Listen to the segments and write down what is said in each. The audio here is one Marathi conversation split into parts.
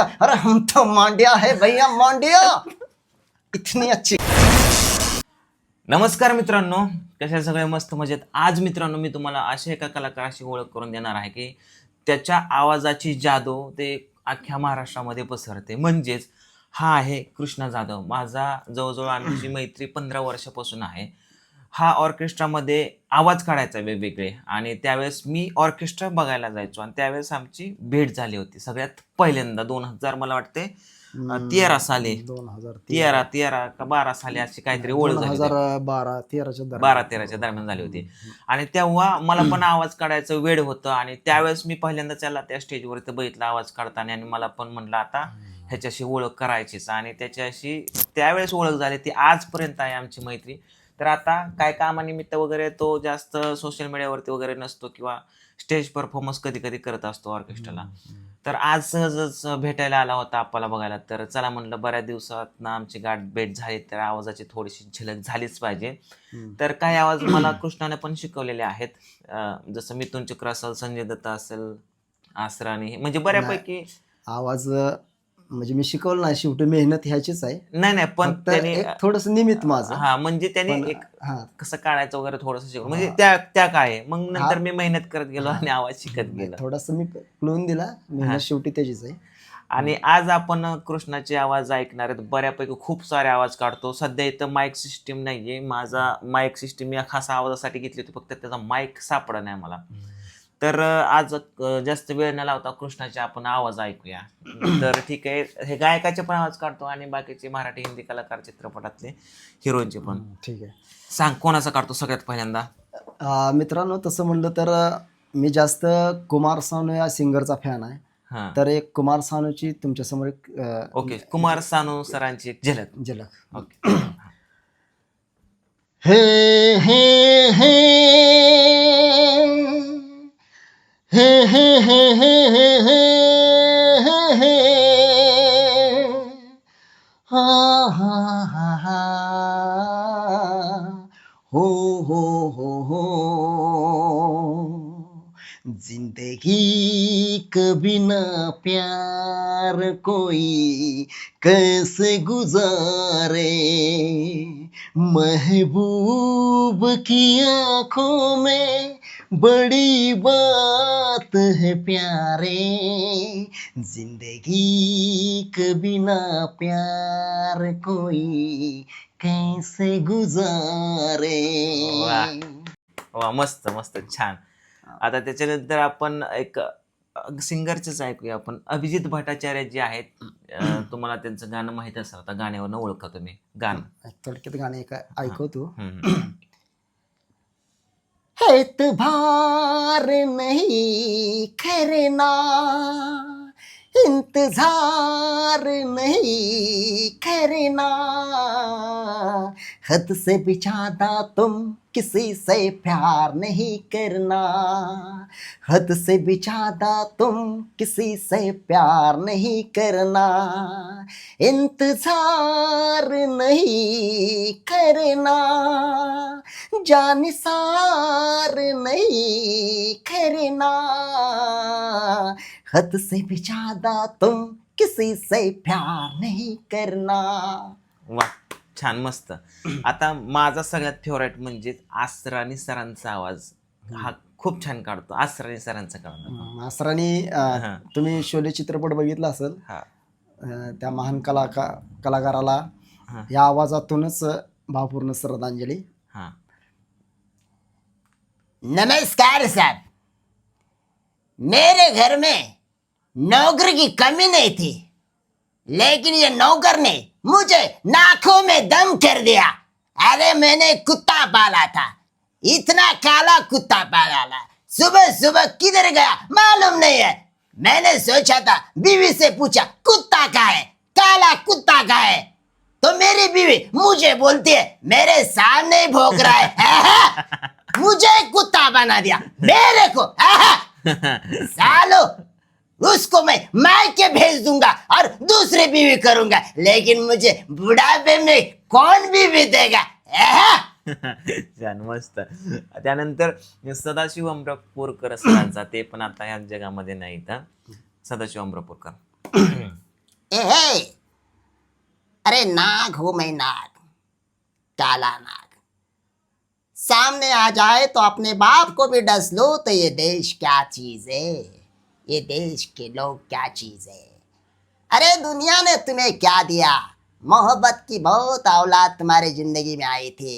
अरे हम तो मांडिया है भैया, मांडिया इतनी अच्छी. नमस्कार मित्रांनो, कशा सगळे मस्त मजेत. आज मित्रांनो मी तुम्हाला अशा एका कलाकाराची ओळख करून देणार आहे की त्याच्या आवाजाची जादू ते अख्ख्या महाराष्ट्रामध्ये पसरते. म्हणजेच हा आहे कृष्णा जाधव. माझा जवळजवळ आमची मैत्री 15 वर्षापासून आहे. हा ऑर्केस्ट्रामध्ये आवाज काढायचा वेगवेगळे आणि त्यावेळेस मी ऑर्केस्ट्रा बघायला जायचो आणि त्यावेळेस आमची भेट झाली होती सगळ्यात पहिल्यांदा 2000 मला वाटते 13 साली 13 का 12 साली अशी काहीतरी ओळख झाली होती. 12-13च्या दरम्यान झाली होती. आणि तेव्हा मला पण आवाज काढायचं वेळ होतं आणि त्यावेळेस मी पहिल्यांदा त्याला त्या स्टेजवरती बघितलं आवाज काढताना आणि मला पण म्हटलं आता ह्याच्याशी ओळख करायचीच आणि त्याच्याशी त्यावेळेस ओळख झाली ती आजपर्यंत आहे आमची मैत्री. तर आता काय कामानिमित्त वगैरे तो जास्त सोशल मीडियावरती वगैरे नसतो किंवा स्टेज परफॉर्मन्स कधी कधी करत असतो ऑर्केस्ट्राला. तर आज सहजच भेटायला आला होता आपल्याला बघायला. तर चला म्हणलं बऱ्याच दिवसात ना आमची गाठ भेट झाली तर आवाजाची थोडीशी झलक झालीच पाहिजे. तर काही आवाज मला कृष्णाने पण शिकवलेले आहेत. जसं मिथुन चक्र असेल, संजय दत्त असेल, आसरानी, म्हणजे बऱ्यापैकी आवाज म्हणजे मी शिकवलं नाही, शेवटी मेहनत ह्याचीच आहे. नाही पण त्याने थोडस निमित्त माझं. हा म्हणजे त्याने पण एक हा कसं काढायचं वगैरे थोडंसं शिकवलं. म्हणजे त्या काळी मग नंतर मी मेहनत करत गेलो आणि आवाज शिकत गेलो. थोडस मी क्लून दिला, मेहनत शेवटी त्याचीच आहे. आणि आज आपण कृष्णाचे आवाज ऐकणार आहेत. बऱ्यापैकी खूप सारे आवाज काढतो. सध्या इथं माईक सिस्टीम नाहीये. माझा माईक सिस्टीम मी खास आवाजासाठी घेतली होती, फक्त त्याचा माईक सापडा नाही मला. तर आज जास्त वेळ न लावता कृष्णाचे आपण आवाज ऐकूया. तर ठीक आहे, हे गायकाचे पण आवाज काढतो आणि बाकीचे मराठी हिंदी कलाकार चित्रपटातले हिरोईनचे पण. ठीक आहे, सांग कोणाचा काढतो सगळ्यात पहिल्यांदा? मित्रांनो तसं म्हणलं तर मी जास्त कुमार सानू या सिंगरचा फॅन आहे. तर एक कुमार सानूची तुमच्यासमोर एक ओके, कुमार सानू सरांची एक झलक. ओके. हे हे हे हे हे हे हे हे हे हे हा हा हा हा हो हो हो हो जिंदगी कभी ना प्यार कोई कैसे गुजारे महबूब की आंखों में बड़ी बात है प्यारे जिंदगी कभी ना प्यार कोई कैसे गुजारे. वा, मस्त मस्त, छान. आता त्याच्यानंतर आपण एक सिंगरचेच ऐकूया आपण. अभिजित भट्टाचार्य जे आहेत, तुम्हाला त्यांचं गाणं माहित असेल, आता गाण्यावरनं ओळखा तुम्ही गाणं. थोडक्यात गाणे ऐकवतो. हम्म. एतबार नहीं करना, इंतजार नहीं करना, हद से भी ज्यादा तुम किसी से प्यार नहीं करना, हद से भी ज्यादा तुम किसी से प्यार नहीं करना, इंतजार नहीं करना, जानिसार नहीं करना, हद से भी ज्यादा तुम किसी से प्यार नहीं करना. वा, छान, मस्त. आता माझा सगळ्यात फेवरेट म्हणजे आसरानी सरांचा आवाज. हा खूप छान काढतो. आसरानी सरांचा काढतो. आसरानी, तुम्ही शोले चित्रपट बघितला असेल, त्या महान कलाकाराला या आवाजातूनच भावपूर्ण श्रद्धांजली. नमस्कार साहब, मेरे घर में नौकर की कमी नहीं थी, लेकिन ये नौकर ने मुझे नाकों में दम कर दिया. अरे मैंने कुत्ता पाला था, इतना काला कुत्ता पाला, सुबह सुबह किधर गया मालूम नहीं है. मैंने सोचा था, बीवी से पूछा कुत्ता कहाँ है, काला कुत्ता कहाँ है, तो मेरी बीवी मुझे बोलती है मेरे सामने ही भौंक रहा है. मुझे कुत्ता बना दिया मेरे को. सालो, उसको मैं मायके भेज दूंगा और दूसरी बीवी करूंगा, लेकिन मुझे बुढ़ापे में कौन बीवी देगा. छान, मस्त. त्यानंतर सदाशिव अमरापूरकर सरांचा, ते पण आता या जगामध्ये नाहीत. सदाशिव अमरापूरकर अरे नाक हूं मैं, नाक, काला नाक। सामने आ जाए तो अपने बाप को भी डस लो तो ये देश क्या चीज है, ये देश के लोग क्या चीज है। अरे दुनिया ने तुम्हें क्या दिया, मोहब्बत की बहुत औलाद तुम्हारी जिंदगी में आई थी।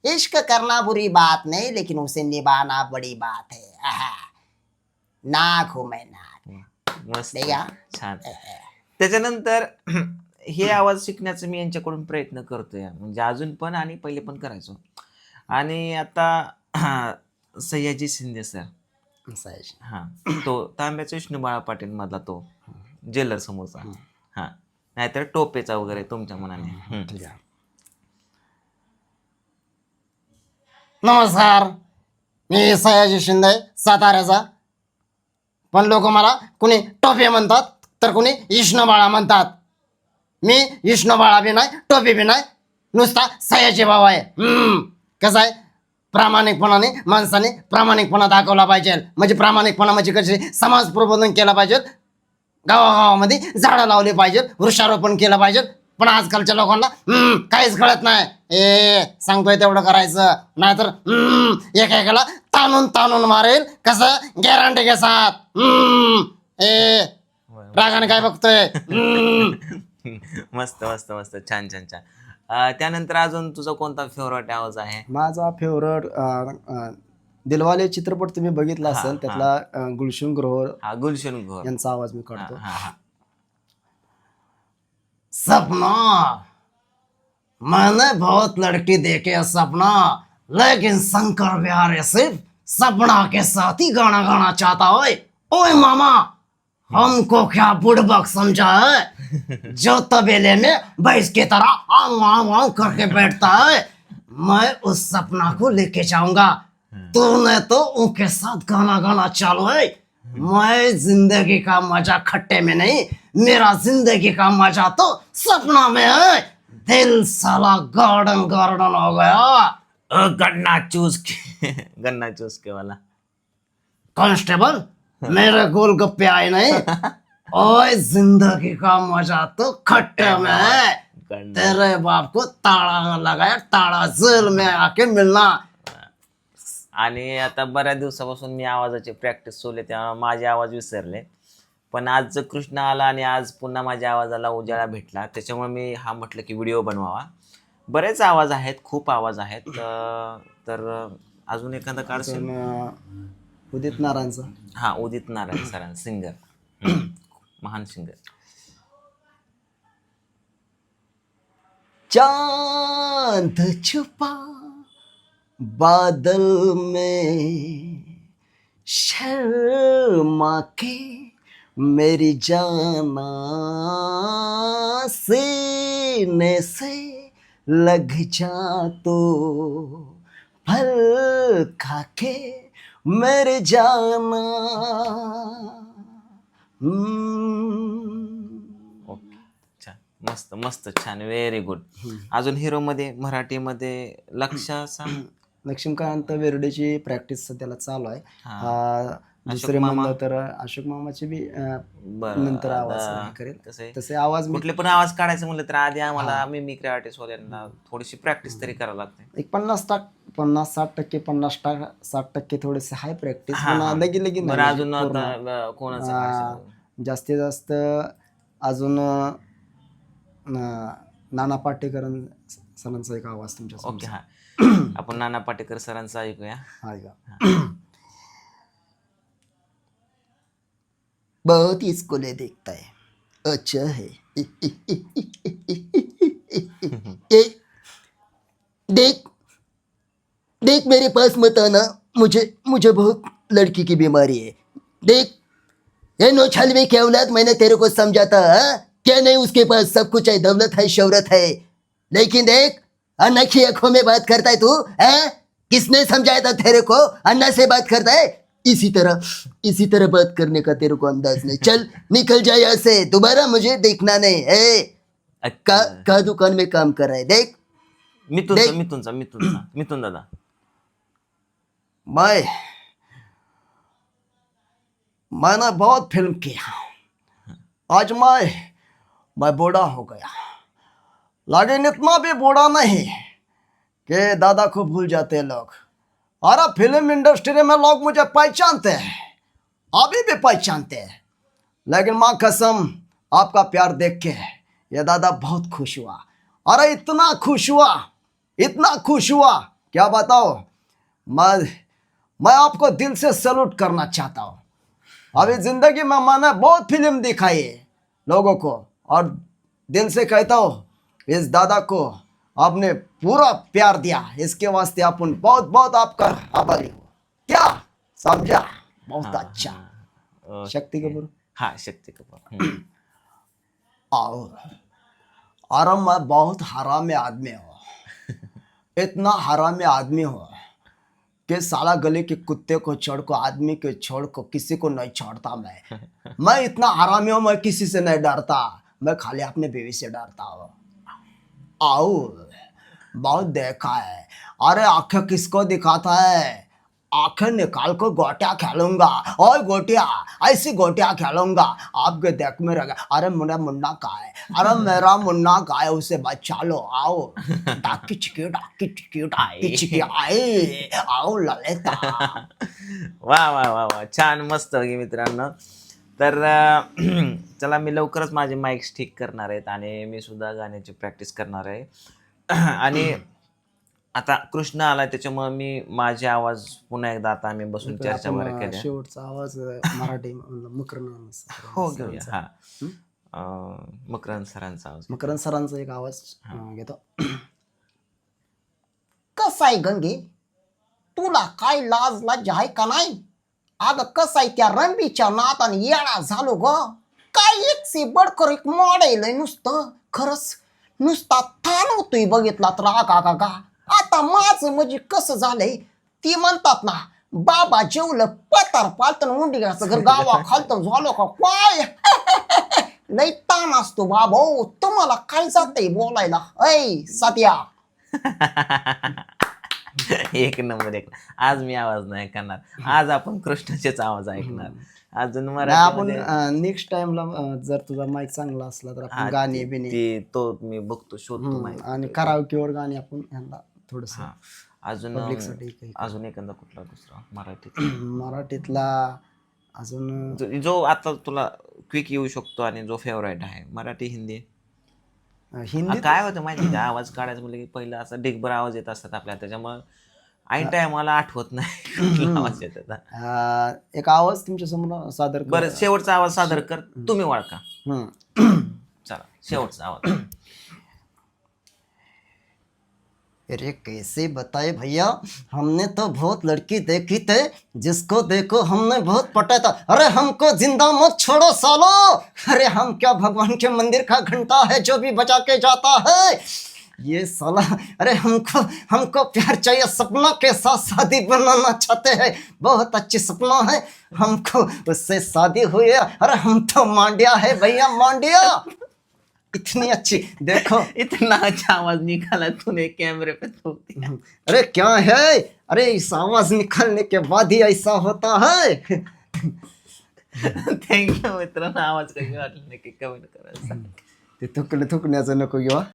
इश्क करना बुरी बात नहीं, लेकिन उसे निभाना बड़ी बात है। आहा, नाक हूं मैं, नाक। मस्त, नाही का? छान. त्याच्यानंतर हे आवाज शिकण्याचा मी यांच्याकडून प्रयत्न करतोय, म्हणजे अजून पण आणि पहिले पण करायचो. आणि आता सयाजी शिंदे सर, सहज. हा, तो तांब्याचा विष्णू बाळा पाटील मधला तो जेलर समोरचा, हा, नाहीतर टोपेचा वगैरे तुमच्या मनाने. ठीक आहे. नमस्कार, मी सयाजी शिंदे साताऱ्याचा. पण लोक मला कुणी टोपे म्हणतात तर कुणी विष्णूबाळा म्हणतात. मी विष्णूबाळा बी नाही, टोपी बी नाही, नुसता सयाजी भाऊ आहे. कसं आहे, प्रामाणिकपणाने माणसाने प्रामाणिकपणा दाखवला पाहिजे. म्हणजे प्रामाणिकपणा म्हणजे कसे, समाज प्रबोधन केलं पाहिजे, गावागावामध्ये झाडं लावले पाहिजे, वृक्षारोपण केलं पाहिजे. पण आजकालच्या लोकांना काहीच कळत नाही. सांगतोय तेवढं करायचं, नाहीतर एकेकाला ताणून ताणून मारेल. कसं, गॅरंटी के साथ. रागाने काय बघतोय? मस्त मस्त मस्त, छान छान छान. त्यानंतर अजून तुझा कोणता फेवरेट आवाज आहे? माझा फेवरेट दिलवाले चित्रपट तुम्ही बघितला असेल, त्यातला गुलशन ग्रोवर हा, गुलशन घोर यांचा आवाज मी काढतो. सपना, मैंने बहुत लड़की देखे सपना, लेकिन शंकर बिहारी सिर्फ सपना के साथ ही गाना गाना चाहता है। ओए मामा, हमको क्या बुड़बक समझा है, जो तबेले में भैंस की तरह आंग आंग आंग करके बैठता है। मैं उस सपना को लेके जाऊंगा, तूने तो उनके साथ गाना गाना चालू है। मैं जिंदगी का मजा खट्टे में नहीं, मेरा जिंदगी का मजा तो सपना में है। दिल साला गार्डन गार्डन हो गया। गन्ना चूस के गन्ना चूस के वाला. कांस्टेबल, मेरे गोलगप्पे आए नहीं। ओए जिंदगी का मजा तो खट्टे में है। तेरे बाप को ताला लगाया, ताला जेल में आके मिलना. आणि आता बऱ्याच दिवसापासून मी आवाजाची प्रॅक्टिस सोडले, तेव्हा माझे आवाज विसरले. पण आज कृष्ण आला आणि आज पुन्हा माझ्या आवाजाला उजाळा भेटला, त्याच्यामुळे मी हा म्हटलं की व्हिडिओ बनवावा. बरेच आवाज आहेत, खूप आवाज आहेत. तर अजून एखादा काढशील? उदित नारायणचा. हा, उदित नारायण सरांचा, सिंगर, महान सिंगर. चांद छुपा बादल में, शर्मा के मेरी जाना, सीने से लग जा तो फल खा के मेरे जाना. ओके, छान, मस्त मस्त, छान, व्हेरी गुड. अजून हिरो मध्ये, मराठीमध्ये लक्ष्मीकांत बेर्डेची प्रॅक्टिस सध्याला चालू आहे. दुसरे मामा? म्हणलं तर अशोक मामाचे बी नंतर आवाज करेल. तसे आवाज कुठले पण आवाज काढायचं म्हणलं तर आधी आम्हाला मिमिक्री आर्टिस्ट वाल्यांना थोडीशी प्रॅक्टिस तरी करावं लागते. एक 50-60%, 50-60% थोडेसे हाय प्रॅक्टिस. लगी लगी बरं, अजून आता कोणाचं काढायचं? जास्तीत जास्त अजून नाना पाटेकर सरांचा एक आवाज तुमच्या. ओके, हा, आपण नाना पाटेकर सरांचा ऐकूया. बहुत ही स्कूले देखता है, अच्छा है. देख देख मेरे पास मत आना, मुझे बहुत लड़की की बीमारी है. देख, ये नो छलवे की औलाद, मैंने तेरे को समझा था, क्या नहीं उसके पास सब कुछ है, दौलत है, शौहरत है, लेकिन देख अन्ना की आंखों में बात करता है तू. किसने समझाया था तेरे को अन्ना से बात करता है? इसी तरह बात करने का तेरे को अंदाज नहीं. चल निकल जाए यहाँ से, दोबारा मुझे देखना नहीं है. का दुकान में काम कर रहा है, देख. मिथुन दादा, मैंने बहुत फिल्म किया. आज मैं बूढ़ा हो गया, लेकिन इतना भी बूढ़ा नहीं कि दादा को भूल जाते लोग। और अब फिल्म इंडस्ट्री में लोग मुझे पहचानते हैं, अभी भी पहचानते हैं। लेकिन माँ कसम, आपका प्यार देख के ये दादा बहुत खुश हुआ। अरे इतना खुश हुआ, इतना खुश हुआ, क्या बताओ। मैं आपको दिल से सैल्यूट करना चाहता हूँ। अभी जिंदगी में मैंने बहुत फिल्म दिखाई है लोगों को, और दिल से कहता हूँ इस दादा को आपने पूरा प्यार दिया, इसके वास्ते अपन बहुत बहुत आपका आभारी हो। क्या समझा? बहुत अच्छा। ओके. शक्ति कपूर। हाँ, शक्ति कपूर. आओ। और मैं बहुत हरामी आदमी हूँ, इतना हरामी आदमी हूँ कि साला गली के कुत्ते को छोड़ को, आदमी के छोड़ को, किसी को नहीं छोड़ता मैं इतना हरामी हूँ, मैं किसी से नहीं डरता, मैं खाली अपने बीवी से डरता हूँ। आओ, बहुत देखा है। अरे आंखें किसको दिखाता है? आंखें निकाल को गोटियां खेलूंगा, और गोटियां, ऐसी गोटियां खेलूंगा आपके देख में रहेगा। अरे मेरा मुन्ना कहाँ है? अरे मेरा मुन्ना कहाँ है? उसे बचा लो। आओ डाकी चिकी डाकी चिकी डाकी चिकी, आए आओ ललिता। वा वा वा वा, छान, मस्त की मित्रांनो. तर चला, मी लवकरच माझे माईक्स ठीक करणार आहेत आणि मी सुद्धा गाण्याची प्रॅक्टिस करणार आहे. आणि आता कृष्ण आला, त्याच्यामुळे मी माझे आवाज पुन्हा एकदा आता आम्ही बसून चर्चा वगैरे आपण केल्या. शेवटचा आवाज मराठी मकरंद हो, घेऊया. हा, मकरंद सरांचा आवाज. मकरंद सरांचा एक आवाज घेतो. कसं आहे गंगे, तुला काय लाज लज्जा आहे का नाही? अगं कसं आहे, त्या रंबीच्या नाताने येडा झालो ग. काय एक से बडकर एक मॉडेल आहे नुसतं. खरंच नुसता थान होतोय बघितला तर का. आता माझं म्हणजे कसं झालंय, ती म्हणतात ना, बाबा जेवलं पतार पालतन उंडिगाचं घर गावा खालतं झालो का काय. लई ताण असतो बाबा. तुम्हाला काय जातंय बोलायला? ऐ सत्या. एक नंबर, एक. आज मी आवाज नाही करणार, आज आपण कृष्णाचेच आवाज ऐकणार. अजून आपण मराठी नेक्स्ट टाइमला जर तुझा माईक चांगला असला तर आपण गाणी बिणी तो मी बघतो, शोधतो माहिती. आणि कराओकेवर गाणी आपण ह्यांना थोडस अजून पब्लिकसाठी अजून एखादा कुठला दुसरा मराठीत मराठीतला अजून जो आता तुला क्विक येऊ शकतो आणि जो फेवराईट आहे? मराठी, हिंदी? हिंदी. काय होतं माहिती का, आवाज काढायचं म्हणजे की पहिलं असं ढिगभर आवाज येत असतात आपल्या, त्याच्यामुळे ऐन टायमाला आठवत नाही कुठला आवाज येत होता. एक आवाज तुमच्या समोर सादर कर. बरं, शेवटचा आवाज सादर कर, तुम्ही ओळखा. चला, शेवटचा आवाज. अरे कैसे बताए भैया, हमने तो बहुत लड़की देखी थे, जिसको देखो हमने बहुत पटा था। अरे हमको जिंदा मत छोड़ो सालो। अरे हम क्या भगवान के मंदिर का घंटा है जो भी बजा के जाता है ये साला। अरे हमको प्यार चाहिए, सपना के साथ शादी बनाना चाहते हैं, बहुत अच्छी सपना है हमको, उससे शादी हुई है। अरे हम तो मांडिया है भैया, मांडिया। इतनी अच्छी, देखो इतना अच्छा आवाज निकाला तूने कैमरे पे तो. अरे क्या है, अरे इस आवाज निकालने के बाद ही ऐसा होता है. थँक्यू मित्रांनो. आवाज कशी वाटली नक्की कमेंट करा. ते थुकण्याचं नको घेऊ.